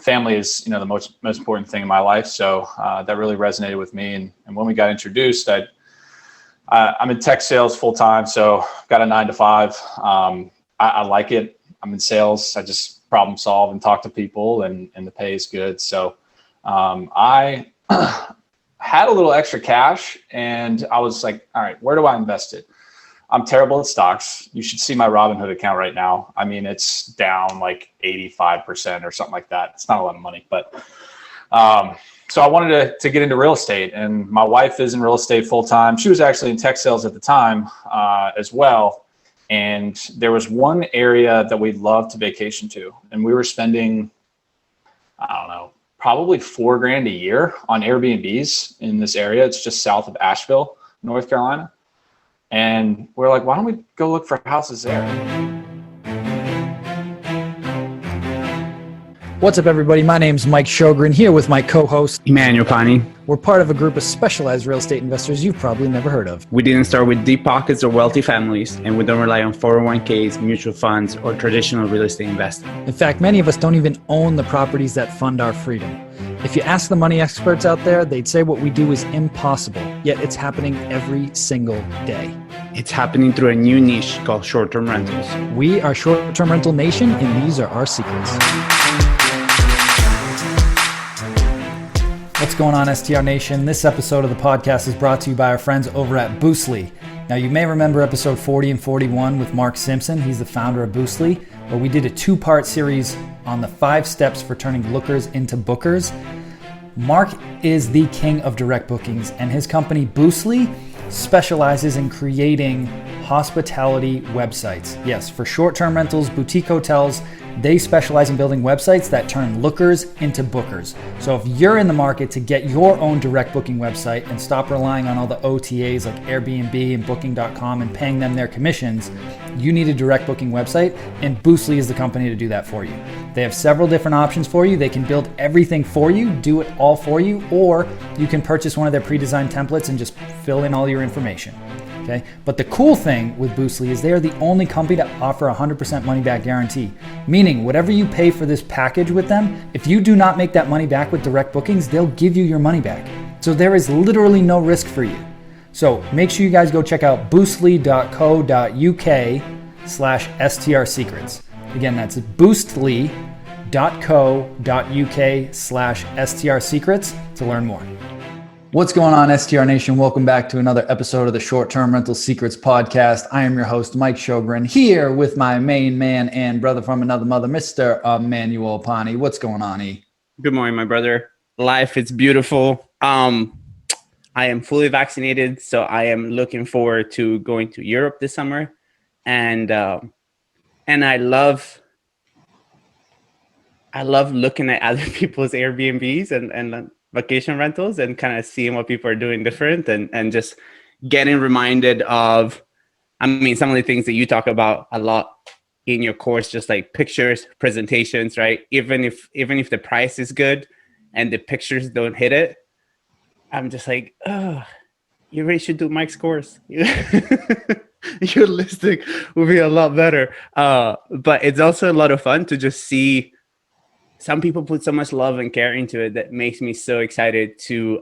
family is, the most important thing in my life. So that really resonated with me. And when we got introduced, I'm in tech sales full time. So got a 9 to 5. I like it. I'm in sales. I just problem solve and talk to people, and the pay is good. So I had a little extra cash, and I was like, all right, where do I invest it? I'm terrible at stocks. You should see my Robinhood account right now. I mean, it's down like 85% or something like that. It's not a lot of money, but so I wanted to get into real estate, and my wife is in real estate full time. She was actually in tech sales at the time as well. And there was one area that we'd love to vacation to, and we were spending, I don't know, probably $4,000 a year on Airbnbs in this area. It's just south of Asheville, North Carolina. And we're like, why don't we go look for houses there? What's up, everybody? My name's Mike Sjogren, here with my co-host, Emmanuel Pani. We're part of a group of specialized real estate investors you've probably never heard of. We didn't start with deep pockets or wealthy families, and we don't rely on 401ks, mutual funds, or traditional real estate investing. In fact, many of us don't even own the properties that fund our freedom. If you ask the money experts out there, they'd say what we do is impossible, yet it's happening every single day. It's happening through a new niche called short-term rentals. We are Short-Term Rental Nation, and these are our secrets. What's going on, STR Nation? This episode of the podcast is brought to you by our friends over at Boostly. Now, you may remember episode 40 and 41 with Mark Simpson. He's the founder of Boostly, where we did a 2-part series on the 5 steps for turning lookers into bookers. Mark is the king of direct bookings, and his company Boostly specializes in creating hospitality websites. Yes, for short-term rentals, boutique hotels, they specialize in building websites that turn lookers into bookers. So if you're in the market to get your own direct booking website and stop relying on all the OTAs like Airbnb and Booking.com and paying them their commissions, you need a direct booking website, and Boostly is the company to do that for you. They have several different options for you. They can build everything for you, do it all for you, or you can purchase one of their pre-designed templates and just fill in all your information. Okay? But the cool thing with Boostly is they are the only company to offer 100% money back guarantee. Meaning, whatever you pay for this package with them, if you do not make that money back with direct bookings, they'll give you your money back. So there is literally no risk for you. So make sure you guys go check out boostly.co.uk/STR secrets. Again, that's boostly.co.uk/STR secrets to learn more. What's going on, STR Nation? Welcome back to another episode of the Short-Term Rental Secrets podcast. I am your host, Mike Sjogren, here with my main man and brother from another mother, Mr. Emmanuel Pani. What's going on, E? Good morning, my brother. Life is beautiful. I am fully vaccinated, so I am looking forward to going to Europe this summer. And I love looking at other people's Airbnbs and vacation rentals and kind of seeing what people are doing different and just getting reminded of, some of the things that you talk about a lot in your course, just like pictures, presentations, right? Even if the price is good and the pictures don't hit it, I'm just like, oh, you really should do Mike's course. Your listing will be a lot better. But it's also a lot of fun to just see. Some people put so much love and care into it that makes me so excited to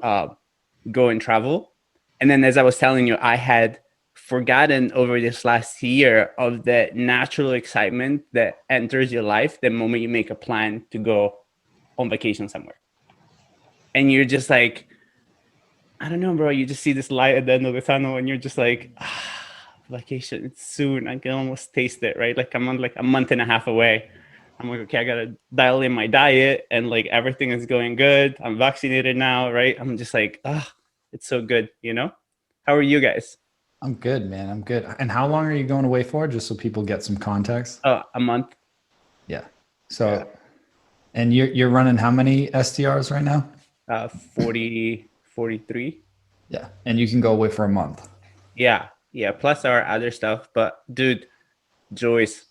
go and travel. And then, as I was telling you, I had forgotten over this last year of the natural excitement that enters your life the moment you make a plan to go on vacation somewhere. And you're just like, I don't know, bro. You just see this light at the end of the tunnel and you're just like, vacation, it's soon. I can almost taste it, right? Like I'm on like a month and a half away. I'm like, okay, I got to dial in my diet and like everything is going good. I'm vaccinated now, right? I'm just like, it's so good, How are you guys? I'm good, man. I'm good. And how long are you going away for, just so people get some context? A month. Yeah. So, and you're running how many STRs right now? 40, 43. Yeah. And you can go away for a month. Yeah. Plus our other stuff. But dude, Joyce,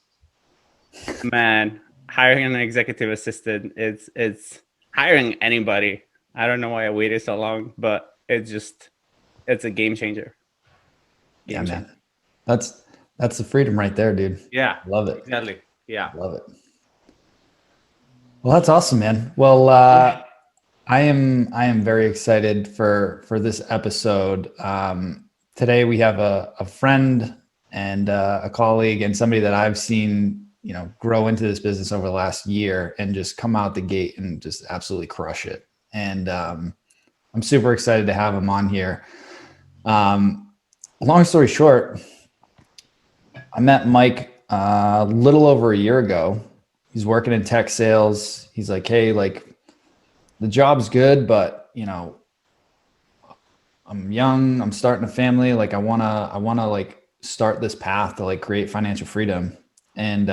man, hiring an executive assistant, it's hiring anybody. I don't know why I waited so long, but it's a game changer. Man. That's the freedom right there, dude. Yeah. Love it. Exactly. Yeah. Love it. Well, that's awesome, man. Well, I am very excited for this episode. Today we have a friend and a colleague and somebody that I've seen, grow into this business over the last year and just come out the gate and just absolutely crush it. And I'm super excited to have him on here. Long story short, I met Mike a little over a year ago. He's working in tech sales. He's like, hey, like the job's good, but I'm young, I'm starting a family. Like I wanna like start this path to like create financial freedom. And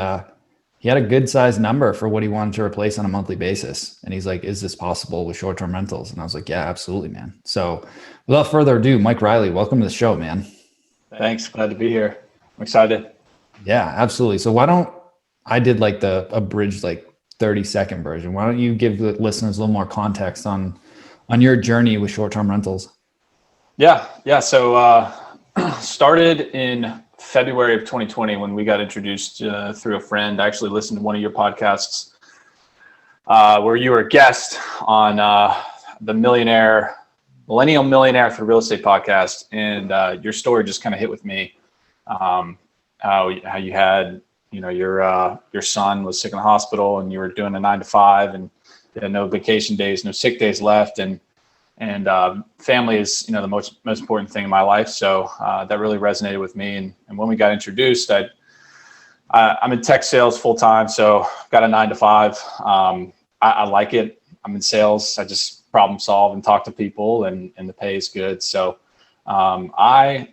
he had a good sized number for what he wanted to replace on a monthly basis. And he's like, is this possible with short-term rentals? And I was like, yeah, absolutely, man. So without further ado, Mike Reilly, welcome to the show, man. Thanks. Glad to be here. I'm excited. Yeah, absolutely. So I did like the abridged like 30-second version. Why don't you give the listeners a little more context on your journey with short-term rentals? Yeah. So started in February of 2020 when we got introduced through a friend. I actually listened to one of your podcasts where you were a guest on the Millennial Millionaire for Real Estate podcast, and your story just kind of hit with me. How you had your son was sick in the hospital and you were doing a 9 to 5 and you had no vacation days, no sick days left, and family is the most important thing in my life. So that really resonated with me. And when we got introduced, I'm in tech sales full time, so got a 9 to 5. I like it. I'm in sales. I just problem solve and talk to people, and the pay is good. So I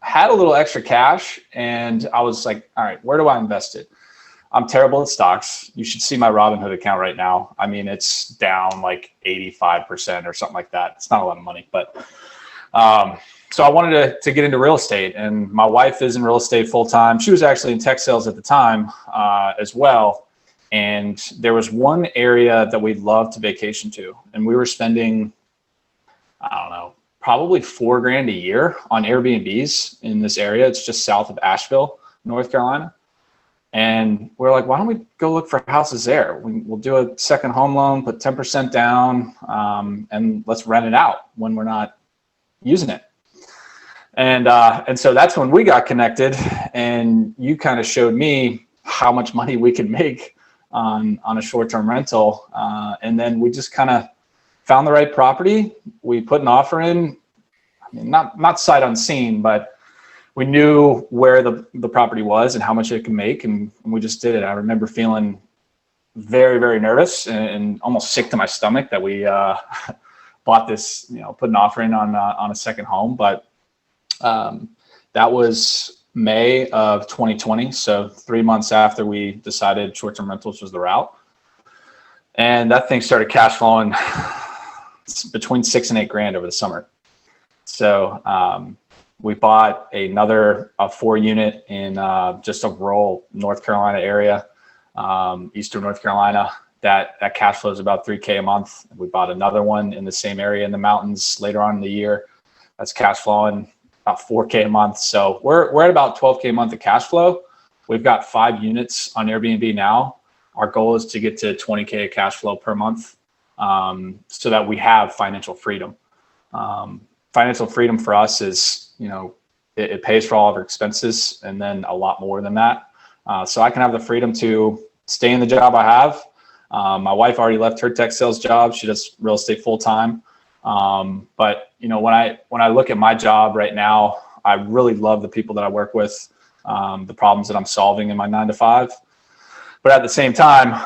had a little extra cash and I was like, all right, where do I invest it? I'm terrible at stocks. You should see my Robinhood account right now. I mean, it's down like 85% or something like that. It's not a lot of money, but so I wanted to get into real estate, and my wife is in real estate full time. She was actually in tech sales at the time as well. And there was one area that we'd love to vacation to, and we were spending, I don't know, probably $4,000 a year on Airbnbs in this area. It's just south of Asheville, North Carolina. And we're like, why don't we go look for houses there? We'll do a second home loan, put 10% down, and let's rent it out when we're not using it. And so that's when we got connected, and you kind of showed me how much money we could make on a short-term rental. And then we just kind of found the right property. We put an offer in. I mean, not sight unseen, but we knew where the property was and how much it could make, and we just did it. I remember feeling very, very nervous and almost sick to my stomach that we bought this, put an offer in on a second home. But that was May of 2020, so 3 months after we decided short-term rentals was the route. And that thing started cash flowing between $6,000 and $8,000 over the summer. So we bought a 4-unit in just a rural North Carolina area, Eastern North Carolina. That cash flows about $3,000 a month. We bought another one in the same area in the mountains later on in the year. That's cash flowing about $4,000 a month. So we're at about $12,000 a month of cash flow. We've got 5 units on Airbnb now. Our goal is to get to $20,000 of cash flow per month, so that we have financial freedom. Financial freedom for us is, it pays for all of our expenses and then a lot more than that. So I can have the freedom to stay in the job I have. My wife already left her tech sales job. She does real estate full time. But when I look at my job right now, I really love the people that I work with, the problems that I'm solving in my 9 to 5. But at the same time,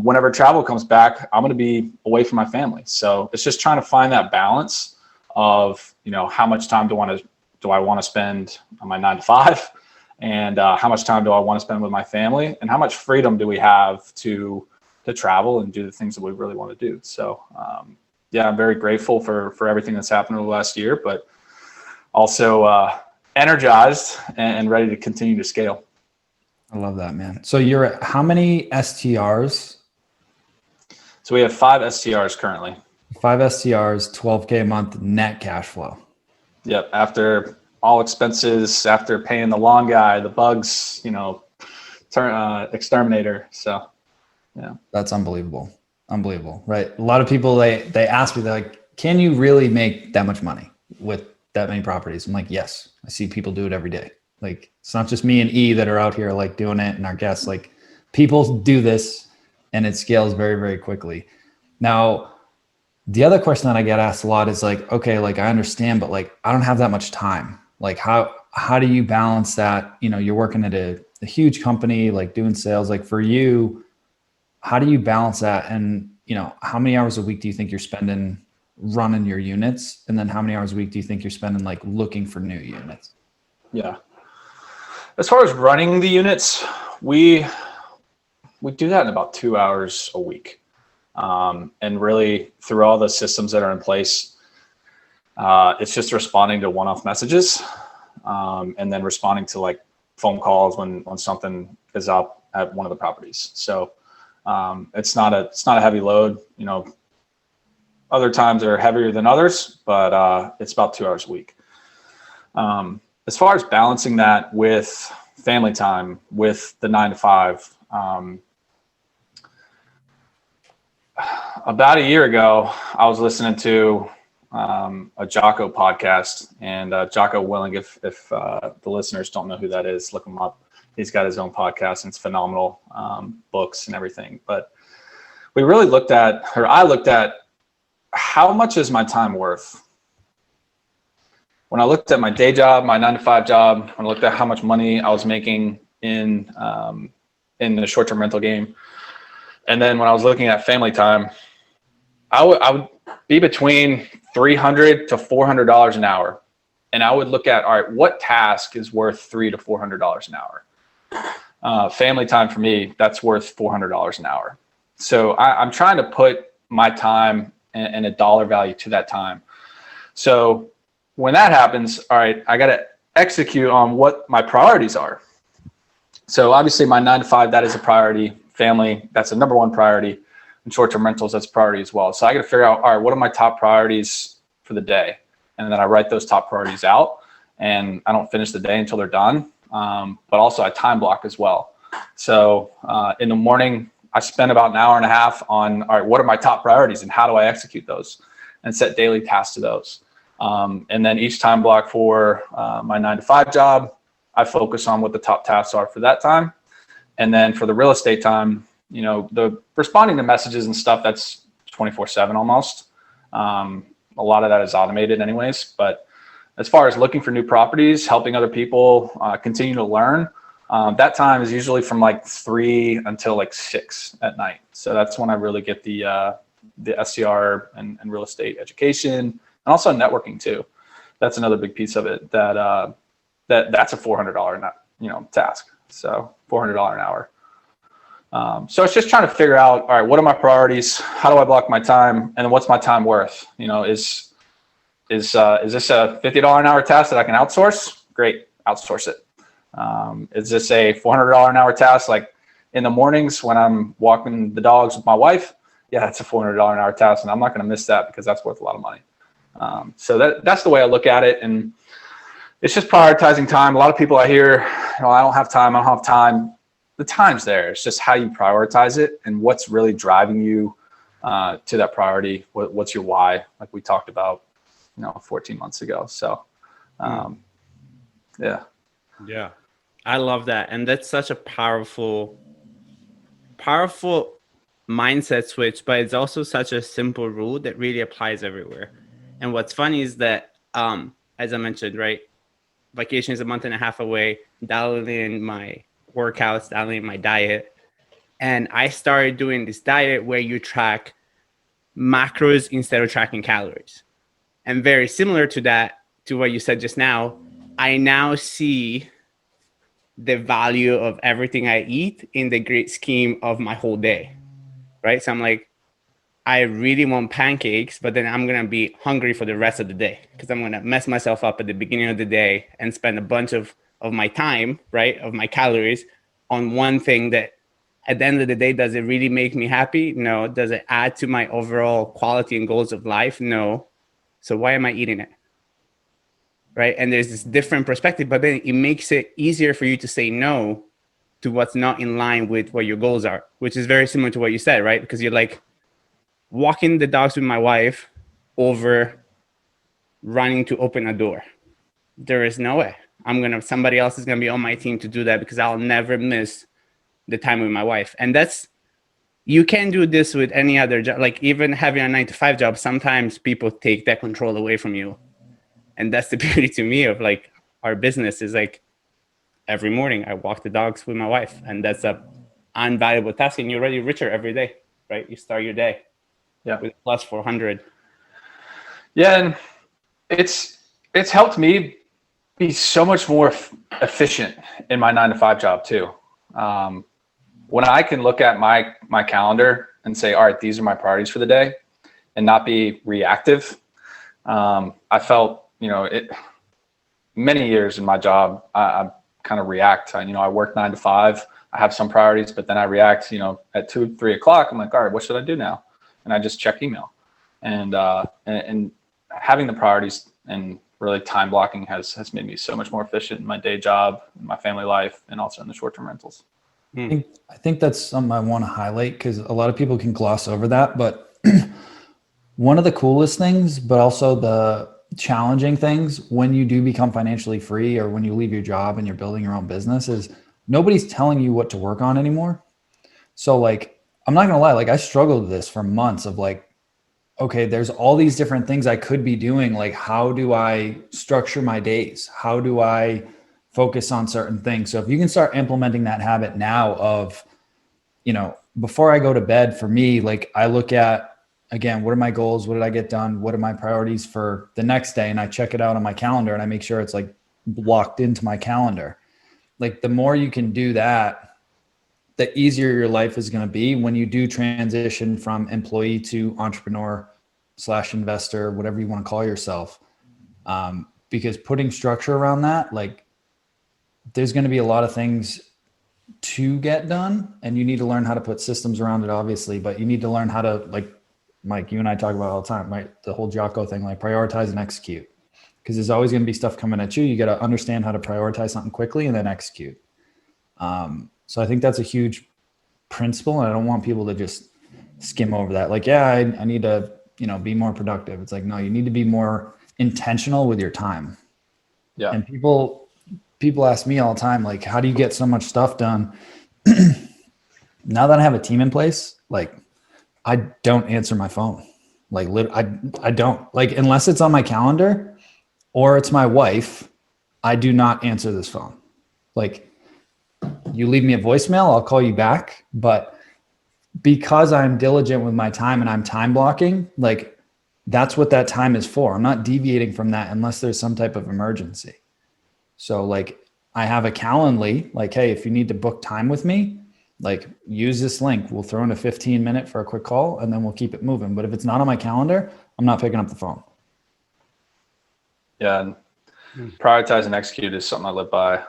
whenever travel comes back, I'm going to be away from my family. So it's just trying to find that balance of, how much time do I want to spend on my 9 to 5, and how much time do I want to spend with my family, and how much freedom do we have to travel and do the things that we really want to do. So I'm very grateful for everything that's happened over the last year, but also energized and ready to continue to scale. I love that, man. So you're at how many STRs? So we have 5 STRs currently. 5 STRs, $12,000 a month net cash flow. Yep. After all expenses, after paying the lawn guy, the bugs, exterminator. So Yeah. That's unbelievable. Unbelievable. Right. A lot of people, they ask me, they're like, can you really make that much money with that many properties? I'm like, yes, I see people do it every day. Like, it's not just me and E that are out here like doing it and our guests, like people do this and it scales very, very quickly. Now, the other question that I get asked a lot is like, okay, like I understand, but like, I don't have that much time. Like how do you balance that? You know, you're working at a huge company, like doing sales, like for you, how do you balance that? And, you know, how many hours a week do you think you're spending running your units? And then how many hours a week do you think you're spending like looking for new units? Yeah. As far as running the units, we do that in about 2 hours a week. And really through all the systems that are in place, it's just responding to one-off messages, and then responding to like phone calls when something is up at one of the properties. So it's not a heavy load. You know, other times are heavier than others, but it's about 2 hours a week. As far as balancing that with family time, with the 9 to 5, about a year ago, I was listening to a Jocko podcast, and Jocko Willing, if the listeners don't know who that is, look him up. He's got his own podcast, and it's phenomenal, books and everything. But I looked at how much is my time worth? When I looked at my day job, my 9 to 5 job, when I looked at how much money I was making in the short-term rental game, and then when I was looking at family time, I would be between $300 to $400 an hour. And I would look at, all right, what task is worth $300 to $400 an hour? Family time for me, that's worth $400 an hour. So I'm trying to put my time and a dollar value to that time. So when that happens, all right, I got to execute on what my priorities are. So obviously my 9 to 5, that is a priority. Family, that's the number one priority. And short-term rentals, that's a priority as well. So I got to figure out, all right, what are my top priorities for the day? And then I write those top priorities out, and I don't finish the day until they're done. But also I time block as well. So in the morning, I spend about an hour and a half on, all right, what are my top priorities and how do I execute those, and set daily tasks to those. And then each time block for my 9 to 5 job, I focus on what the top tasks are for that time. And then for the real estate time, you know, the responding to messages and stuff, that's 24/7 almost. A lot of that is automated anyways. But as far as looking for new properties, helping other people continue to learn, that time is usually from like 3 until like 6 at night. So that's when I really get the STR and real estate education, and also networking too. That's another big piece of it. That's a $400 task. So $400 an hour. So it's just trying to figure out, all right, what are my priorities? How do I block my time? And what's my time worth? You know, is this a $50 an hour task that I can outsource? Great, outsource it. Is this a $400 an hour task? Like in the mornings when I'm walking the dogs with my wife? Yeah, that's a $400 an hour task, and I'm not going to miss that because that's worth a lot of money. So that's the way I look at it. And it's just prioritizing time. A lot of people I hear, you know, I don't have time. The time's there. It's just how you prioritize it and what's really driving you to that priority. What's your why? Like we talked about, 14 months ago. So, yeah. Yeah, I love that. And that's such a powerful mindset switch, but it's also such a simple rule that really applies everywhere. And what's funny is that, as I mentioned, right, vacation is a month and a half away, dialing in my workouts, dialing in my diet. And I started doing this diet where you track macros instead of tracking calories. And very similar to that, to what you said just now, I now see the value of everything I eat in the great scheme of my whole day, right? So I'm like, I really want pancakes, but then I'm going to be hungry for the rest of the day because I'm going to mess myself up at the beginning of the day and spend a bunch of my time, right, of my calories on one thing that at the end of the day, does it really make me happy? No. Does it add to my overall quality and goals of life? No. So why am I eating it? Right? And there's this different perspective, but then it makes it easier for you to say no to what's not in line with what your goals are, which is very similar to what you said, right? Because you're like walking the dogs with my wife over running to open a door. There is no way. Somebody else is gonna be on my team to do that because I'll never miss the time with my wife. And you can't do this with any other job. Like even having a 9-to-5 job, sometimes people take that control away from you. And that's the beauty to me of like our business is like every morning I walk the dogs with my wife, and that's a unvaluable task. And you're already richer every day, right? You start your day with plus 400. Yeah, and it's helped me be so much more efficient in my 9-to-5 job too. When I can look at my calendar and say, all right, these are my priorities for the day, and not be reactive. I felt, many years in my job, I kind of react. I work 9 to 5. I have some priorities, but then I react, at 2, 3 o'clock, I'm like, all right, what should I do now? And I just check email, and having the priorities and really time blocking has made me so much more efficient in my day job, in my family life, and also in the short-term rentals. I think that's something I want to highlight because a lot of people can gloss over that. But one of the coolest things, but also the challenging things when you do become financially free or when you leave your job and you're building your own business is nobody's telling you what to work on anymore. So like, I'm not going to lie, like I struggled with this for months of like, okay, there's all these different things I could be doing. Like, how do I structure my days? How do I focus on certain things? So if you can start implementing that habit now of, before I go to bed, for me, like I look at, again, what are my goals? What did I get done? What are my priorities for the next day? And I check it out on my calendar and I make sure it's like blocked into my calendar. Like the more you can do that, the easier your life is going to be when you do transition from employee to entrepreneur/investor, whatever you want to call yourself. Because putting structure around that, like there's going to be a lot of things to get done and you need to learn how to put systems around it, obviously, but you need to learn how to, like Mike, you and I talk about all the time, right? The whole Jocko thing, like prioritize and execute, because there's always going to be stuff coming at you. You got to understand how to prioritize something quickly and then execute. So I think that's a huge principle. And I don't want people to just skim over that. Like, yeah, I need to, be more productive. It's like, no, you need to be more intentional with your time. Yeah. And people ask me all the time, like, how do you get so much stuff done? Now that I have a team in place, like I don't answer my phone. Like I don't, like, unless it's on my calendar or it's my wife, I do not answer this phone. Like you leave me a voicemail, I'll call you back. But because I'm diligent with my time and I'm time blocking, like that's what that time is for. I'm not deviating from that unless there's some type of emergency. So like I have a Calendly, like, hey, if you need to book time with me, like use this link. We'll throw in a 15-minute for a quick call and then we'll keep it moving. But if it's not on my calendar, I'm not picking up the phone. Yeah. And prioritize and execute is something I live by.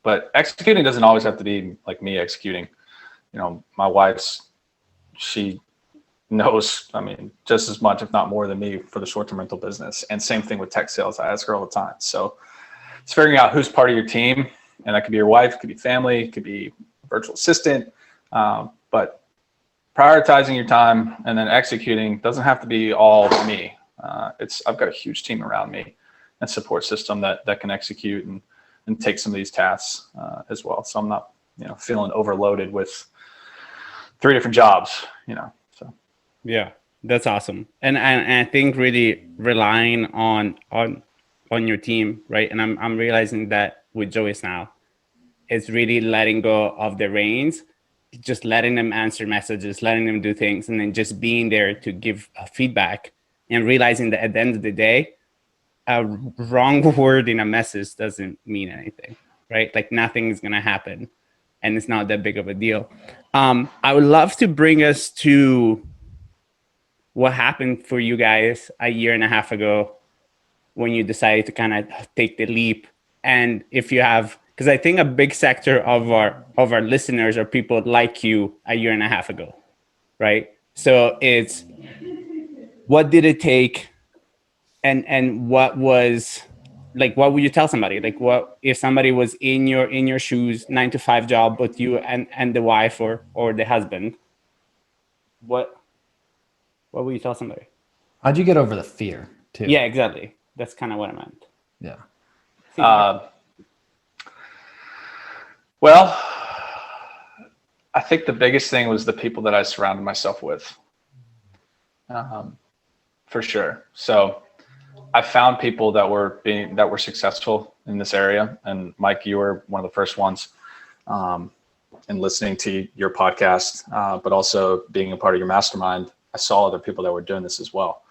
But executing doesn't always have to be like me executing. My she knows, just as much, if not more than me for the short-term rental business. And same thing with tech sales. I ask her all the time. So it's figuring out who's part of your team. And that could be your wife, it could be family, it could be a virtual assistant. But prioritizing your time and then executing doesn't have to be all me. I've got a huge team around me and support system that can execute and take some of these tasks as well. So I'm not, feeling overloaded with 3 different jobs, so. Yeah, that's awesome. And I think really relying on your team, right? And I'm realizing that with Joey's now, it's really letting go of the reins, just letting them answer messages, letting them do things, and then just being there to give feedback and realizing that at the end of the day, a wrong word in a message doesn't mean anything, right? Like nothing is going to happen and it's not that big of a deal. I would love to bring us to what happened for you guys a year and a half ago when you decided to kind of take the leap. And if you have, because I think a big sector of our listeners are people like you a year and a half ago, right? So it's, what did it take? And what was like, what would you tell somebody? Like, what if somebody was in your shoes, 9-to-5 job, with you and the wife or the husband? What would you tell somebody? How'd you get over the fear too? Yeah, exactly. That's kind of what I meant. Yeah. Well, I think the biggest thing was the people that I surrounded myself with, for sure. So I found people that were successful in this area. And Mike, you were one of the first ones, in listening to your podcast, but also being a part of your mastermind. I saw other people that were doing this as well.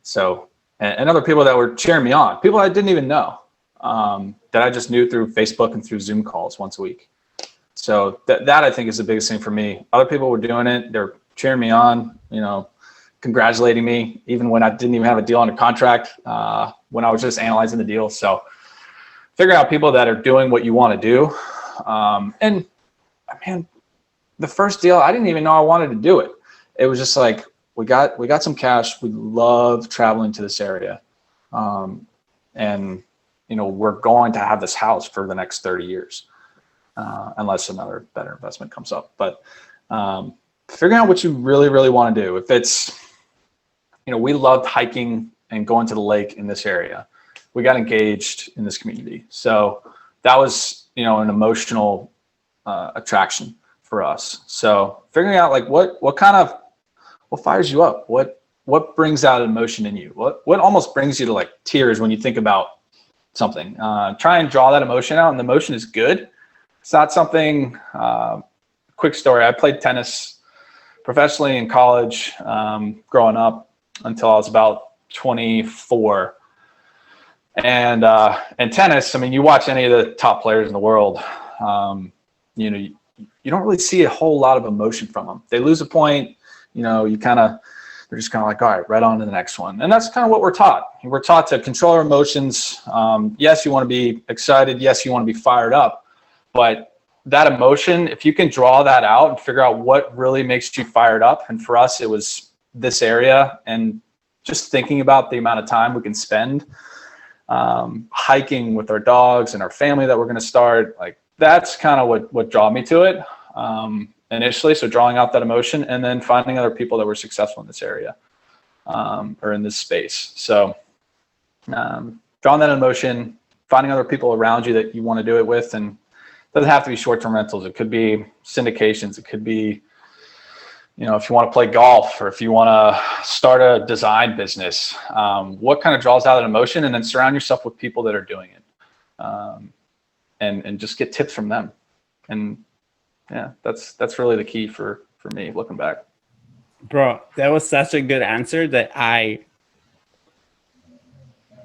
So, and other people that were cheering me on, people I didn't even know, that I just knew through Facebook and through Zoom calls once a week. So that I think is the biggest thing for me. Other people were doing it. They're cheering me on, congratulating me, even when I didn't even have a deal under contract, when I was just analyzing the deal. So figure out people that are doing what you want to do. And man, the first deal, I didn't even know I wanted to do it. It was just like, we got some cash. We love traveling to this area. And we're going to have this house for the next 30 years. Unless another better investment comes up. But figuring out what you really, really want to do. If it's, we loved hiking and going to the lake in this area. We got engaged in this community. So that was, an emotional attraction for us. So figuring out like what fires you up? What brings out emotion in you? What almost brings you to like tears when you think about something? Try and draw that emotion out, and the emotion is good. It's not something, quick story. I played tennis professionally in college, growing up until I was about 24. And tennis, I mean, you watch any of the top players in the world, you don't really see a whole lot of emotion from them. They lose a point, they're just kind of like, all right, right on to the next one. And that's kind of what we're taught. We're taught to control our emotions. Yes, you want to be excited. Yes, you want to be fired up. But that emotion, if you can draw that out and figure out what really makes you fired up, and for us, it was this area, and just thinking about the amount of time we can spend hiking with our dogs and our family that we're going to start, like that's kind of what drew me to it initially. So drawing out that emotion, and then finding other people that were successful in this area or in this space. So drawing that emotion, finding other people around you that you want to do it with, and doesn't have to be short-term rentals. It could be syndications. It could be, if you want to play golf, or if you want to start a design business, what kind of draws out an emotion, and then surround yourself with people that are doing it, and just get tips from them. And yeah, that's really the key for me looking back. Bro, that was such a good answer that I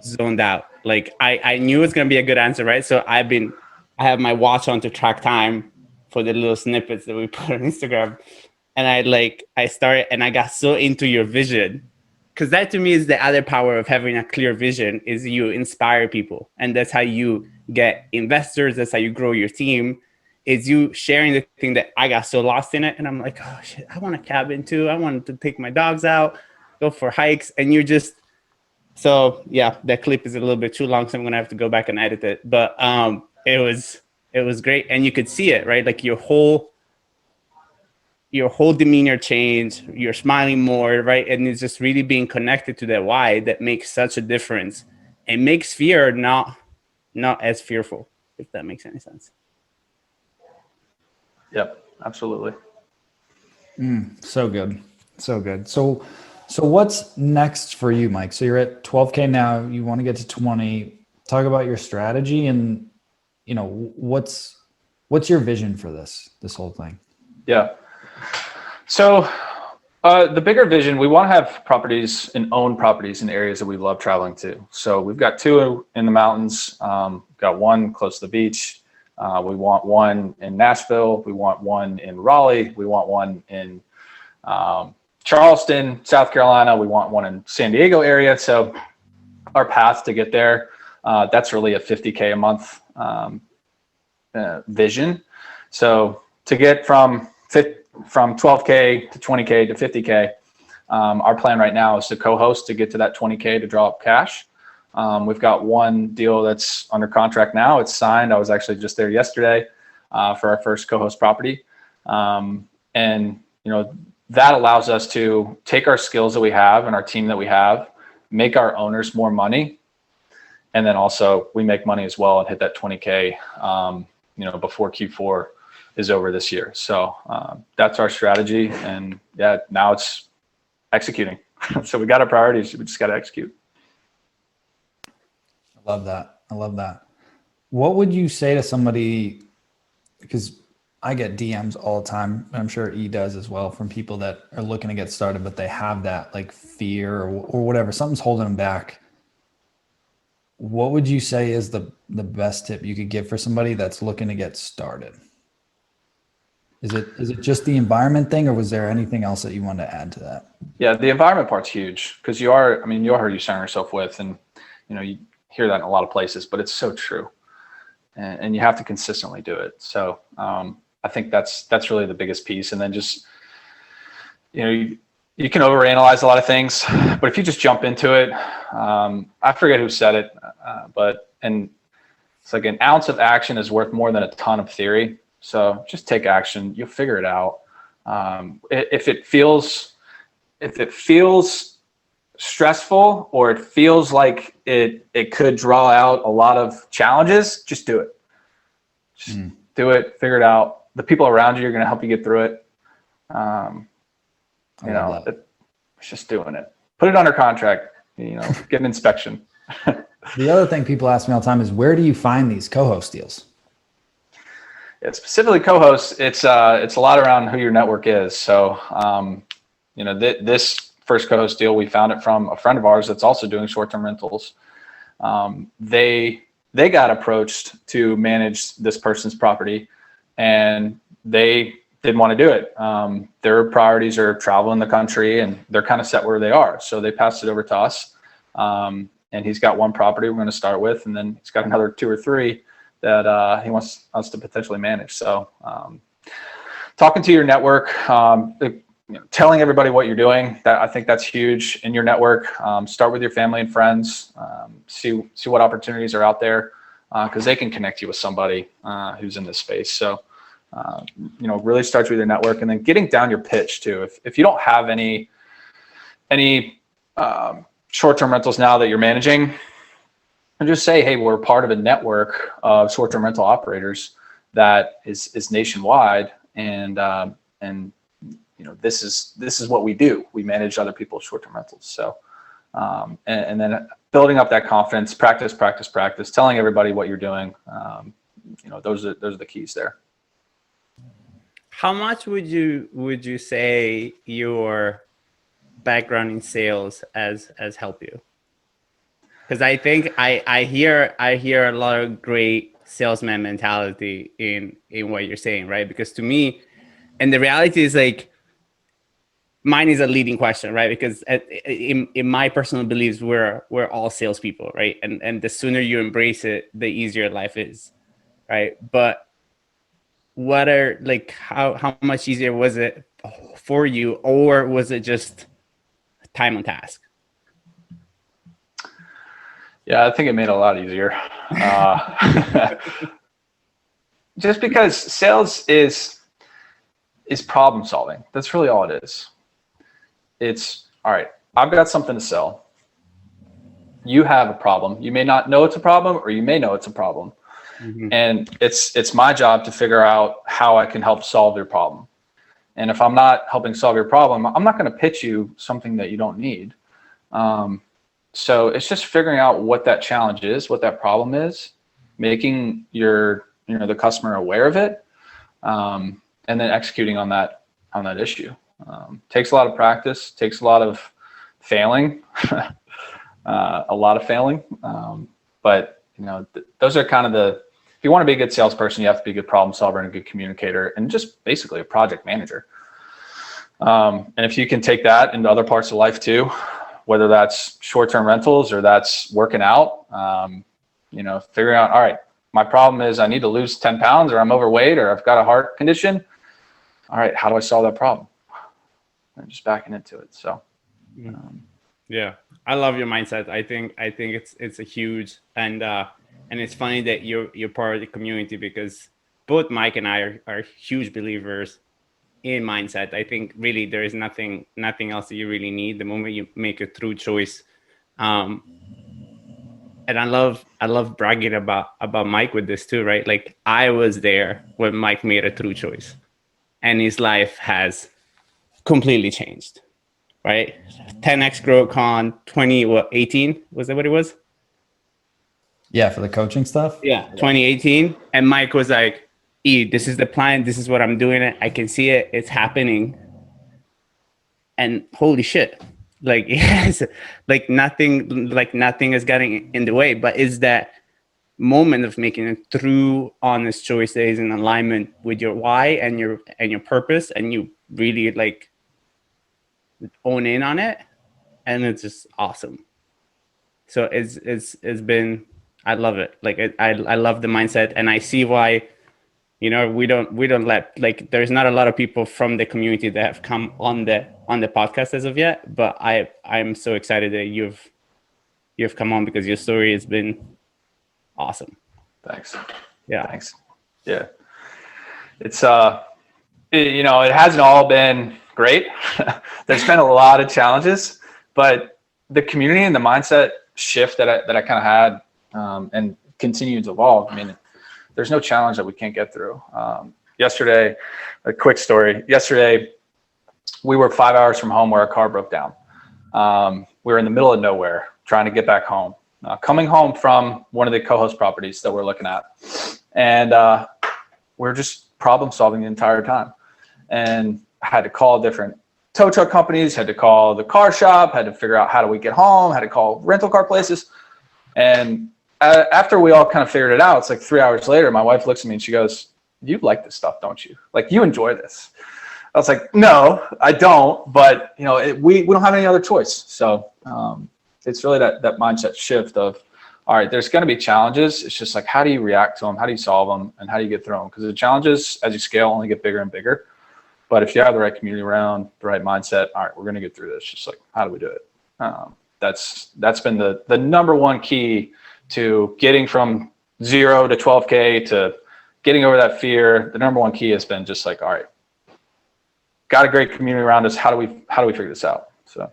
zoned out. Like I knew it was going to be a good answer, right? So I have my watch on to track time for the little snippets that we put on Instagram. And I started, and I got so into your vision, because that to me is the other power of having a clear vision, is you inspire people. And that's how you get investors. That's how you grow your team, is you sharing the thing that I got so lost in it. And I'm like, oh shit, I want a cabin too. I want to take my dogs out, go for hikes. And you're just, so yeah, that clip is a little bit too long, so I'm going to have to go back and edit it. But, it was great. And you could see it, right? Like your whole demeanor change, you're smiling more, right? And it's just really being connected to that why that makes such a difference. It makes fear not as fearful, if that makes any sense. Yep, absolutely. So good. So what's next for you, Mike? So you're at 12K now, you want to get to 20. Talk about your strategy, and what's your vision for this whole thing? Yeah. So the bigger vision, we want to have properties and own properties in areas that we love traveling to. So we've got 2 in the mountains, got 1 close to the beach. We want 1 in Nashville. We want 1 in Raleigh. We want 1 in Charleston, South Carolina. We want 1 in San Diego area. So our path to get there, that's really a $50K a month vision. So to get from 12K to 20K to 50K, our plan right now is to co-host to get to that 20K to draw up cash. We've got one deal that's under contract now. It's signed. I was actually just there yesterday for our first co-host property. And, that allows us to take our skills that we have and our team that we have, make our owners more money. And then also we make money as well and hit that 20K, before Q4 is over this year. So that's our strategy. And yeah, now it's executing. So we got our priorities. We just got to execute. I love that. What would you say to somebody, because I get DMs all the time, and I'm sure E does as well, from people that are looking to get started, but they have that like fear or whatever, something's holding them back. What would you say is the best tip you could give for somebody that's looking to get started? Is it just the environment thing, or was there anything else that you wanted to add to that? Yeah, the environment part's huge, because you are who you surround yourself with, and you hear that in a lot of places, but it's so true, and you have to consistently do it. So I think that's really the biggest piece. And then just you can overanalyze a lot of things, but if you just jump into it, I forget who said it, and it's like an ounce of action is worth more than a ton of theory. So just take action. You'll figure it out. If it feels stressful, or it feels like it could draw out a lot of challenges, just do it. Just do it, figure it out. The people around you are going to help you get through it. It's just doing it. Put it under contract, get an inspection. The other thing people ask me all the time is, where do you find these co-host deals? Yeah, specifically co-hosts, it's a lot around who your network is. So, this first co-host deal, we found it from a friend of ours that's also doing short-term rentals. They got approached to manage this person's property, and they didn't want to do it. Their priorities are traveling the country, and they're kind of set where they are. So they passed it over to us. And he's got one property we're going to start with, and then he's got another 2 or 3 that he wants us to potentially manage. So talking to your network, telling everybody what you're doing, I think that's huge in your network. Start with your family and friends. See what opportunities are out there, because they can connect you with somebody who's in this space. So really starts with your network, and then getting down your pitch too. If you don't have any short-term rentals now that you're managing, and just say, hey, we're part of a network of short-term rental operators that is nationwide, and this is what we do. We manage other people's short-term rentals. So and then building up that confidence, practice, telling everybody what you're doing. Those are the keys there. How much would you say your background in sales has helped you? Because I think I hear a lot of great salesman mentality in what you're saying, right? Because to me, and the reality is like, mine is a leading question, right? Because in my personal beliefs, we're all salespeople, right? And the sooner you embrace it, the easier life is, right? But what are how much easier was it for you, or was it just time on task? Yeah, I think it made it a lot easier. Just because sales is problem solving. That's really all it is. It's, all right, I've got something to sell. You have a problem. You may not know it's a problem, or you may know it's a problem. Mm-hmm. And it's my job to figure out how I can help solve your problem. And if I'm not helping solve your problem, I'm not going to pitch you something that you don't need. So it's just figuring out what that challenge is, what that problem is, making the customer aware of it, and then executing on that issue. Takes a lot of practice, takes a lot of failing, but those are kind of if you want to be a good salesperson, you have to be a good problem solver and a good communicator, and just basically a project manager. And if you can take that into other parts of life too, whether that's short-term rentals or that's working out, figuring out, all right, my problem is I need to lose 10 pounds, or I'm overweight, or I've got a heart condition. All right, how do I solve that problem? And just backing into it. So Yeah, I love your mindset. I think it's a huge, and it's funny that you're part of the community, because both Mike and I are huge believers in mindset. I think really there is nothing else that you really need the moment you make a true choice. And I love bragging about Mike with this too, right? Like, I was there when Mike made a true choice, and his life has completely changed, right? 10x growth con 18, was that what it was? Yeah, for the coaching stuff. Yeah, 2018. And Mike was like, this is the plan, this is what I'm doing, it, I can see it, it's happening. And holy shit, like, yes, like nothing is getting in the way. But it's that moment of making a true honest choice that is in alignment with your why and your purpose, and you really like own in on it, and it's just awesome. So it's been, I love it. Like, I love the mindset, and I see why, we don't let, like, there's not a lot of people from the community that have come on the podcast as of yet, but I'm so excited that you've come on, because your story has been awesome. Thanks. Yeah. Thanks. Yeah. It's it hasn't all been great. There's been a lot of challenges, but the community and the mindset shift that I kind of had, and continue to evolve. I mean, there's no challenge that we can't get through. Yesterday, a quick story. Yesterday, we were 5 hours from home where our car broke down. We were in the middle of nowhere trying to get back home. Coming home from one of the co-host properties that we're looking at. And we're just problem solving the entire time. And I had to call different tow truck companies, had to call the car shop, had to figure out how do we get home, had to call rental car places. And after we all kind of figured it out, it's like 3 hours later, my wife looks at me and she goes, "You like this stuff, don't you? Like, you enjoy this?" I was like, "No, I don't, but we don't have any other choice." So it's really that mindset shift of, all right, there's going to be challenges. It's just like, how do you react to them? How do you solve them? And how do you get through them? Because the challenges, as you scale, only get bigger and bigger. But if you have the right community around, the right mindset, all right, we're going to get through this. Just like, how do we do it? That's been the number one key to getting from 0 to 12K to getting over that fear. The number one key has been just like, all right, got a great community around us. How do we figure this out? So.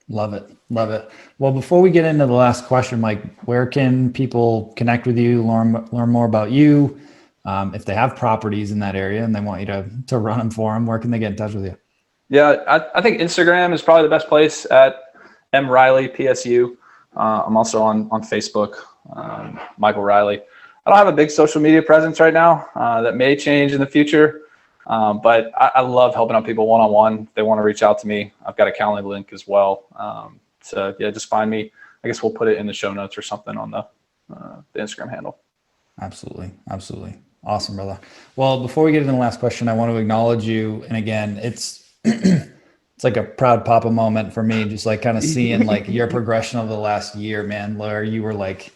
Love it. Well, before we get into the last question, Mike, where can people connect with you, learn more about you? If they have properties in that area and they want you to run them for them, where can they get in touch with you? Yeah, I think Instagram is probably the best place, at M Reilly PSU. I'm also on Facebook, Michael Reilly. I don't have a big social media presence right now. That may change in the future. But I love helping out people one-on-one. If they want to reach out to me, I've got a Calendly link as well. So yeah, just find me. I guess we'll put it in the show notes or something on the Instagram handle. Absolutely. Awesome, brother. Well, before we get into the last question, I want to acknowledge you. And again, it's like a proud papa moment for me, just like kind of seeing like your progression over the last year, man, where you were like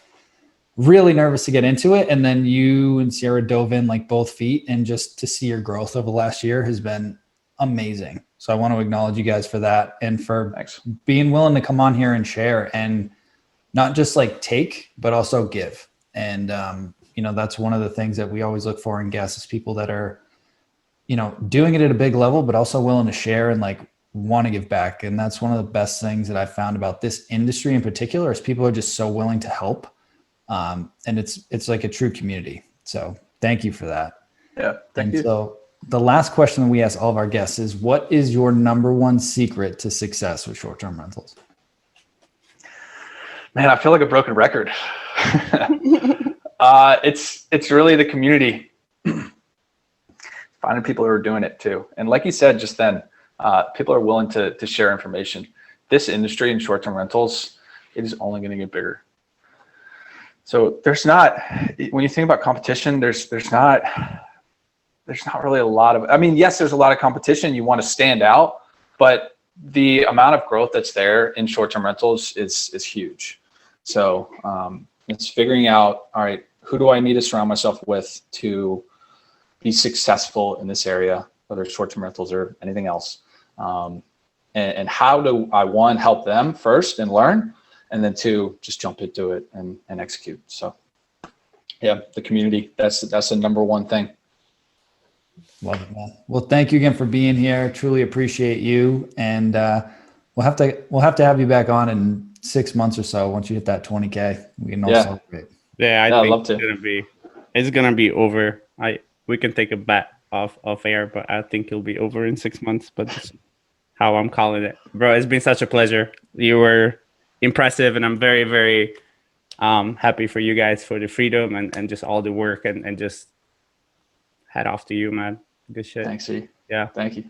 really nervous to get into it. And then you and Sierra dove in like both feet, and just to see your growth over the last year has been amazing. So I want to acknowledge you guys for that, and for being willing to come on here and share, and not just like take, but also give. And, that's one of the things that we always look for in guests, is people that are, doing it at a big level, but also willing to share and like want to give back. And that's one of the best things that I've found about this industry in particular, is people are just so willing to help. And it's like a true community. So thank you for that. Yeah. Thank you. So the last question that we ask all of our guests is, what is your number one secret to success with short-term rentals? Man, I feel like a broken record. It's really the community. Finding people who are doing it too. And like you said just then, people are willing to share information. This industry in short-term rentals, it is only going to get bigger. So there's not, when you think about competition, there's not really a lot of, I mean, yes, there's a lot of competition. You want to stand out, but the amount of growth that's there in short-term rentals is huge. So it's figuring out, all right, who do I need to surround myself with to be successful in this area, whether it's short-term rentals or anything else. and how do I, one, help them first and learn, and then two, just jump into it and execute. So yeah, the community, that's the number one thing. Love it, man. Well, thank you again for being here. Truly appreciate you. And we'll have to have you back on in 6 months or so. Once you hit that 20K, we can all celebrate. Yeah, I'd think love to. It's gonna be over. We can take a bet off air, but I think it'll be over in 6 months. But that's how I'm calling it, bro. It's been such a pleasure. You were impressive, and I'm very, very happy for you guys for the freedom and just all the work and just head off to you, man. Good shit. Thanks, E. Yeah. Thank you.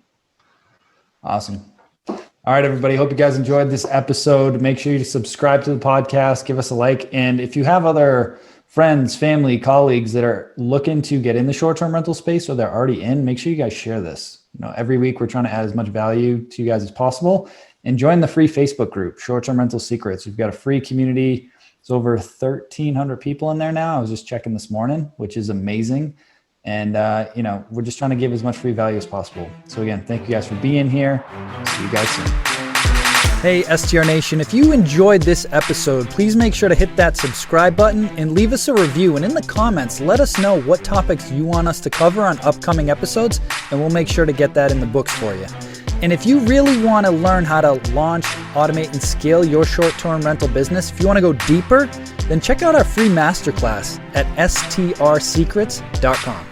Awesome. All right, everybody. Hope you guys enjoyed this episode. Make sure you subscribe to the podcast, give us a like. And if you have other friends, family, colleagues that are looking to get in the short-term rental space or they're already in, make sure you guys share this. Every week we're trying to add as much value to you guys as possible. And join the free Facebook group, Short-Term Rental Secrets. We've got a free community. It's over 1,300 people in there now. I was just checking this morning, which is amazing. And, we're just trying to give as much free value as possible. So again, thank you guys for being here. See you guys soon. Hey, STR Nation, if you enjoyed this episode, please make sure to hit that subscribe button and leave us a review. And in the comments, let us know what topics you want us to cover on upcoming episodes, and we'll make sure to get that in the books for you. And if you really want to learn how to launch, automate, and scale your short-term rental business, if you want to go deeper, then check out our free masterclass at strsecrets.com.